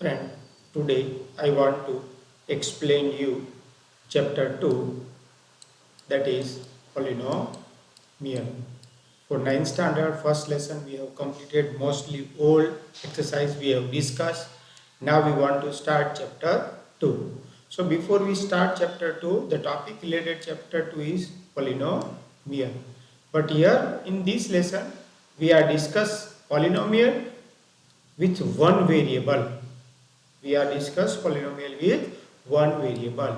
Friend, today I want to explain you chapter 2, that is polynomial. For 9th standard first lesson we have completed mostly all exercise we have discussed. Now we want to start chapter 2. So before we start chapter 2, the topic related chapter 2 is polynomial. But here in this lesson we are discuss polynomial with one variable. We are discuss polynomial with one variable.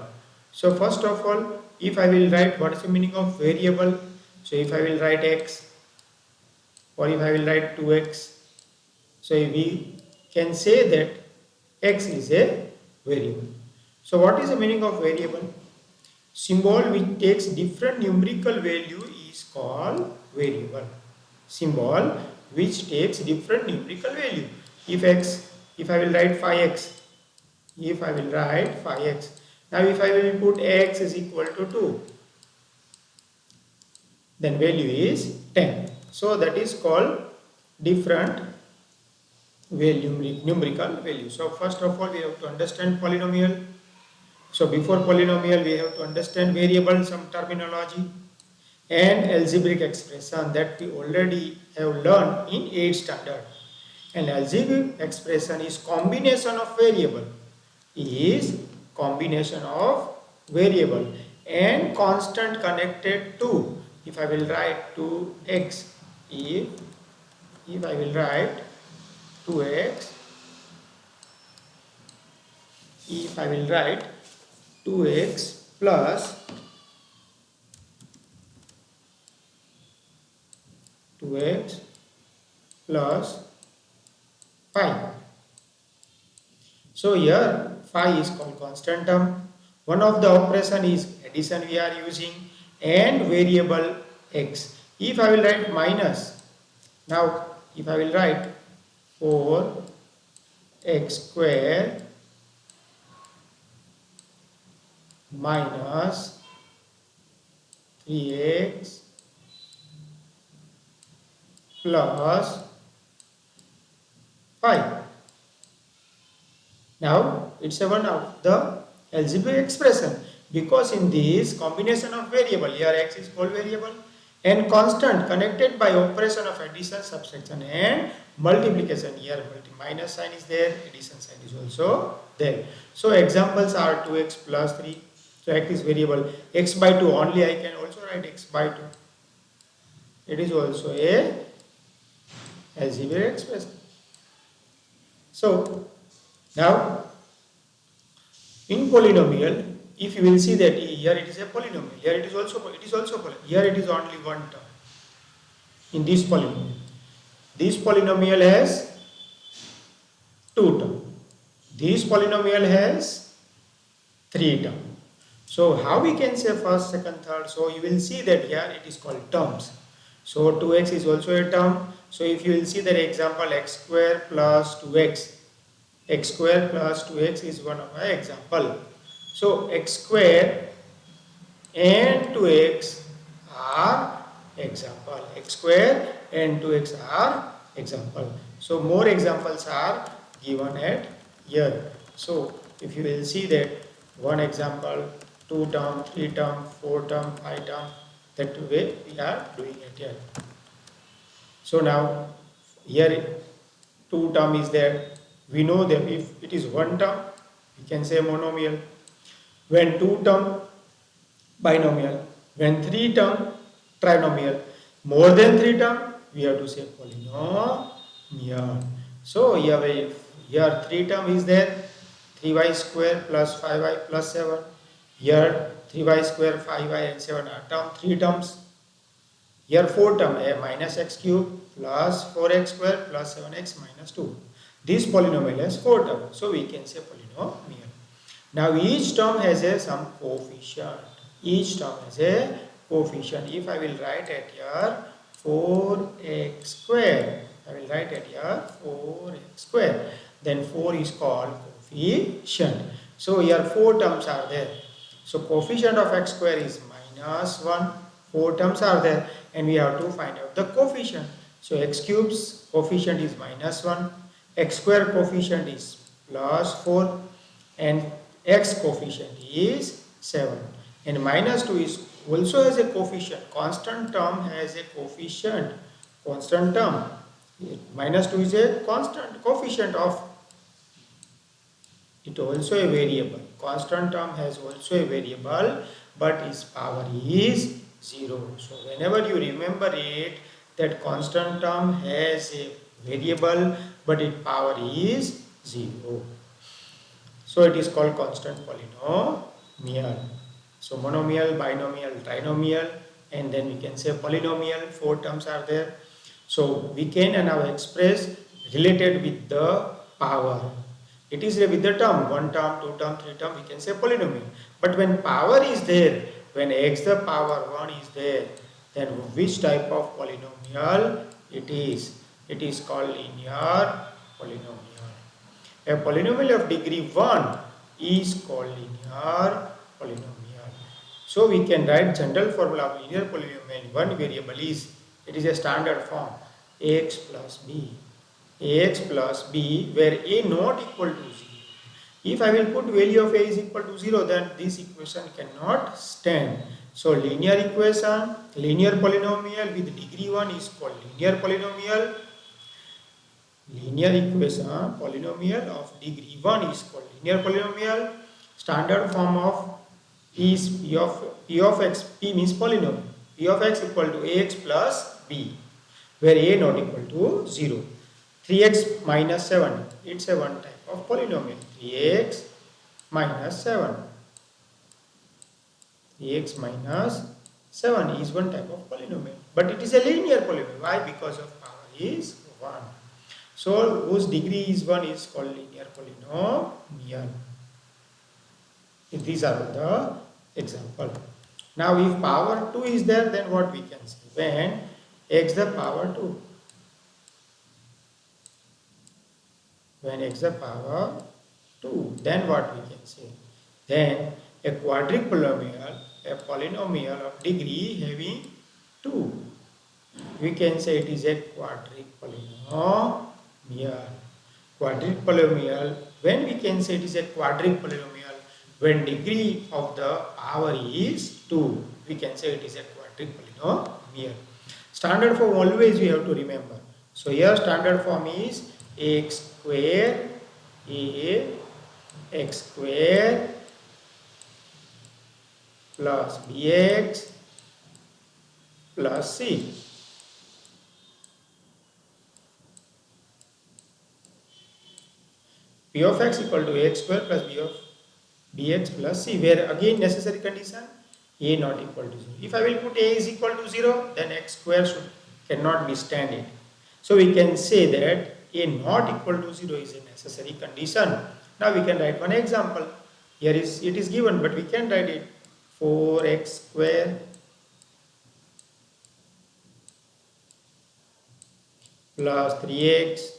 So first of all, if I will write what is the meaning of variable, so if I will write x or if I will write 2x, so we can say that x is a variable. So what is the meaning of variable? Symbol which takes different numerical value is called variable. Symbol which takes different numerical value. If I will write 5x, if I will write 5x. Now if I will put x is equal to 2, then value is 10. So that is called different value, numerical value. So first of all we have to understand polynomial. So before polynomial we have to understand variable, some terminology, and algebraic expression that we already have learned in 8th standard. An algebraic expression is combination of variable, and constant connected to, if I will write to x, if I will write 2x, if I will write 2x plus 2x plus 5. So here 5 is called constant term. One of the operation is addition we are using, and variable x. If I will write minus, now if I will write 4x square minus 3x plus 5. Now it's a one of the algebraic expression, because in this combination of variable, here x is called variable, and constant connected by operation of addition, subtraction and multiplication. Here minus sign is there, addition sign is also there. So examples are 2x plus 3. So x is variable. X by 2 only, I can also write x by 2. It is also a algebraic expression. So now in polynomial, if you will see that here it is a polynomial, here it is also polynomial. Here it is only one term in this polynomial. This polynomial has two terms. This polynomial has three terms. So how we can say first, second, third? So you will see that here it is called terms. So 2x is also a term. So if you will see that example x square plus 2x, x square plus 2x is one of my example. So x square and 2x are example. X square and 2x are example. So more examples are given at here. So if you will see that one example, 2 term, 3 term, 4 term, 5 term, that way we are doing it here. So now here 2 term is there. We know that if it is one term, we can say monomial. When 2 term, binomial. When 3 term, trinomial. More than 3 term, we have to say polynomial. So here 3 term is there. 3y square plus 5y plus 7. Here 3y square, 5y and 7 are term, 3 terms. Here 4 term, a minus x cube plus 4x square plus 7x minus 2. This polynomial has 4 terms, so we can say polynomial. Now each term has some coefficient. Each term has a coefficient. If I will write it here 4x square, I will write it here 4x square. Then 4 is called coefficient. So here 4 terms are there. So coefficient of x square is minus 1. 4 terms are there, and we have to find out the coefficient. So x cube's coefficient is minus 1. X square coefficient is plus 4, and x coefficient is 7, and minus 2 is also has a coefficient. Constant term has a coefficient. Constant term. Minus 2 is a constant coefficient of it, also a variable. Constant term has also a variable, but its power is 0. So whenever you remember it, that constant term has a variable, but its power is 0. So it is called constant polynomial. So monomial, binomial, trinomial, and then we can say polynomial. 4 terms are there. So we can now express related with the power. It is with the term, 1 term, 2 term, 3 term, we can say polynomial. But when power is there, when x the power 1 is there, then which type of polynomial it is? It is called linear polynomial. A polynomial of degree 1 is called linear polynomial. So we can write general formula of linear polynomial. One variable is, it is a standard form, ax plus b. Ax plus b where a not equal to 0. If I will put value of a is equal to 0, then this equation cannot stand. So linear equation, linear polynomial with degree 1 is called linear polynomial. Linear equation, polynomial of degree 1 is called linear polynomial. Standard form of is p of x. P means polynomial. P of x equal to ax plus b, where a not equal to 0. 3x minus 7, it's a one type of polynomial. 3x minus 7. 3x minus 7 is one type of polynomial. But it is a linear polynomial. Why? Because of power is 1. So whose degree is 1 is called linear polynomial. These are the example. Now if power 2 is there, then what we can say? When x the power 2. When x the power 2, then what we can say? Then a quadric polynomial, a polynomial of degree having 2. We can say it is a quadric polynomial. Quadric polynomial, when we can say it is a quadric polynomial, when degree of the power is 2, we can say it is a quadric polynomial. Standard form always we have to remember. So here standard form is x square a x square plus bx plus c. P of x equal to ax square plus b of bx plus c, where again necessary condition a not equal to 0. If I will put a is equal to 0, then x square cannot be standard. So we can say that a not equal to 0 is a necessary condition. Now we can write one example. Here is it is given, but we can write it 4x square plus 3x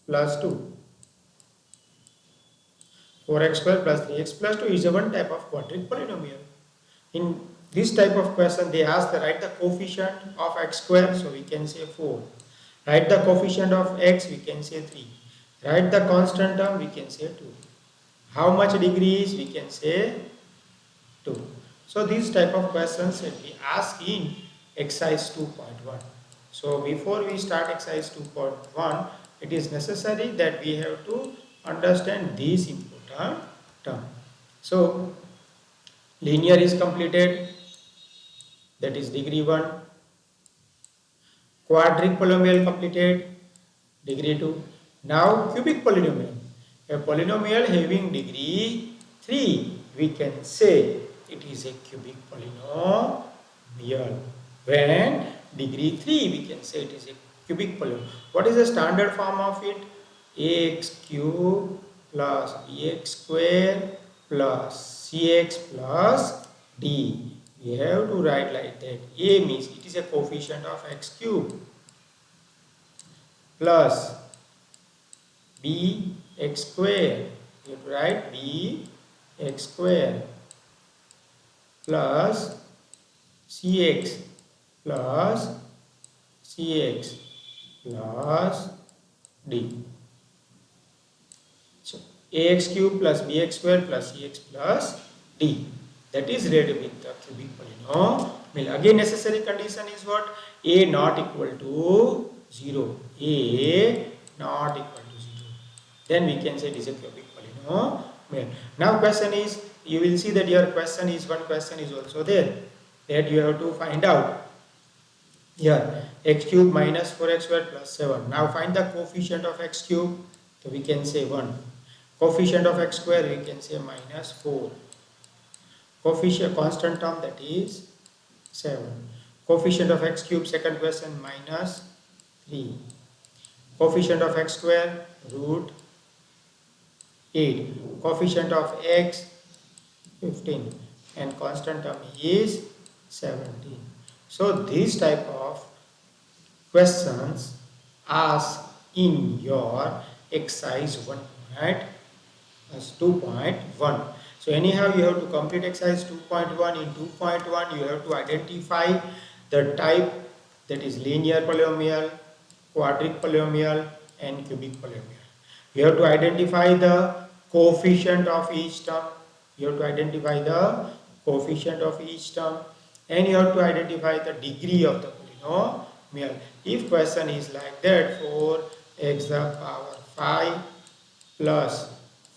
plus 2. 4x square plus 3x plus 2 is a one type of quadric polynomial. In this type of question, they ask to write the coefficient of x square, so we can say 4. Write the coefficient of x, we can say 3. Write the constant term, we can say 2. How much degrees, we can say 2. So these type of questions will be asked in exercise 2.1. So before we start exercise 2.1, it is necessary that we have to understand these important terms. So linear is completed, that is degree 1. Quadric polynomial completed, degree 2. Now cubic polynomial. A polynomial having degree 3, we can say it is a cubic polynomial. When degree 3, we can say it is a cubic polynomial. What is the standard form of it? Ax cube plus bx square plus cx plus d. We have to write like that. A means it is a coefficient of x cube plus b x square. You have to write b x square plus cx plus cx plus D. So ax cube plus bx square plus cx plus d. That is related with the cubic polynomial. Again, necessary condition is what? A not equal to 0. A not equal to 0. Then we can say it is a cubic polynomial. Now question is, you will see that your question is, one question is also there that you have to find out. Here, x cube minus 4x squared plus 7. Now find the coefficient of x cube. So we can say 1. Coefficient of x square we can say minus 4. Coefficient constant term, that is 7. Coefficient of x cube, second question, minus 3. Coefficient of x square root 8. Coefficient of x 15. And constant term is 17. So these type of questions asked in your exercise 2.1. So anyhow you have to complete exercise 2.1. In 2.1 you have to identify the type, that is linear polynomial, quadric polynomial and cubic polynomial. You have to identify the coefficient of each term. You have to identify the coefficient of each term, and you have to identify the degree of the polynomial. If question is like that, 4x the power 5 plus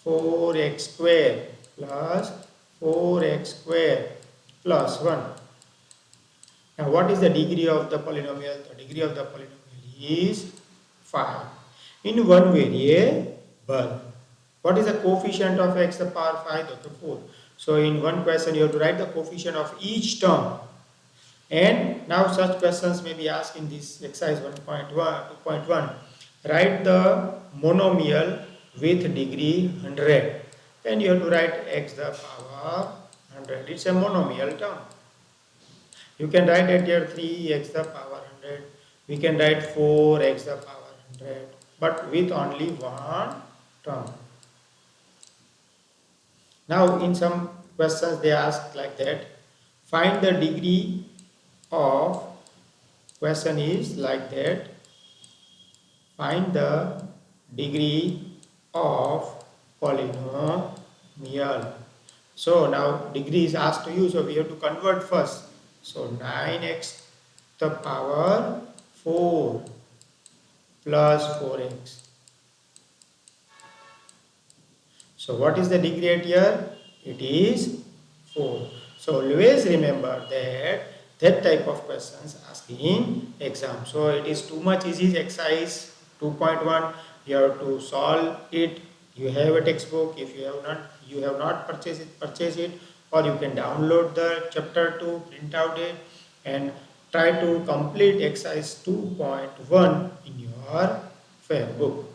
4x square plus 4x square plus 1. Now what is the degree of the polynomial? The degree of the polynomial is 5 in one variable. What is the coefficient of x to the power 5? Okay, 4. So in one question you have to write the coefficient of each term. And now such questions may be asked in this exercise 2.1. Write the monomial with degree 100. Then you have to write x to the power 100. It's a monomial term. You can write it here 3x to the power 100. We can write 4x to the power 100. But with only one term. Now in some questions they ask like that. Find the degree of, question is like that. Find the degree of polynomial. So now degree is asked to you, so we have to convert first. So 9x to the power 4 plus 4x. So what is the degree at here? It is 4. So always remember that type of questions asked in exam. So it is too much easy exercise 2.1. You have to solve it. You have a textbook. If you have not purchased it, or you can download the chapter 2, print out it, and try to complete exercise 2.1 in your fair book.